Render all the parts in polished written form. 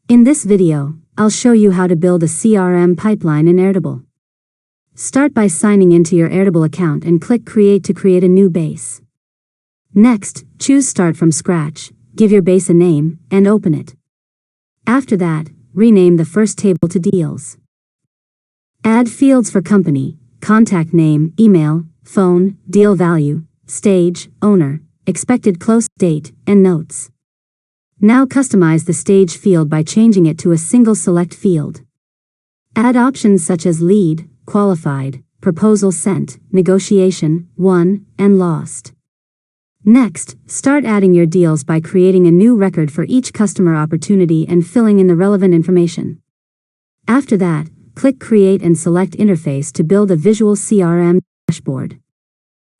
In this video, I'll show you how to build a CRM pipeline in Airtable. Start by signing into your Airtable account and click Create to create a new base. Next, choose Start from Scratch, give your base a name, and open it. After that, rename the first table to Deals. Add fields for company, contact name, email, phone, deal value, stage, owner, expected close date, and notes. Now customize the stage field by changing it to a single select field. Add options such as lead, qualified, proposal sent, negotiation, won, and lost. Next, start adding your deals by creating a new record for each customer opportunity and filling in the relevant information. After that, click Create and select Interface to build a visual CRM dashboard.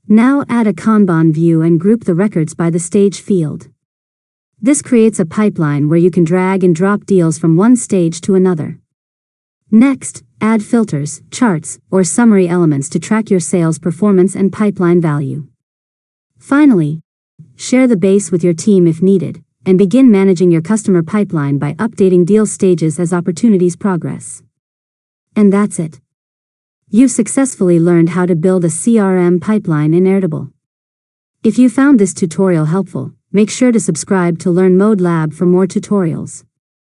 Now add a Kanban view and group the records by the stage field. This creates a pipeline where you can drag and drop deals from one stage to another. Next, add filters, charts, or summary elements to track your sales performance and pipeline value. Finally, share the base with your team if needed, and begin managing your customer pipeline by updating deal stages as opportunities progress. And that's it. You've successfully learned how to build a CRM pipeline in Airtable. If you found this tutorial helpful, make sure to subscribe to Learn Mode Lab for more tutorials.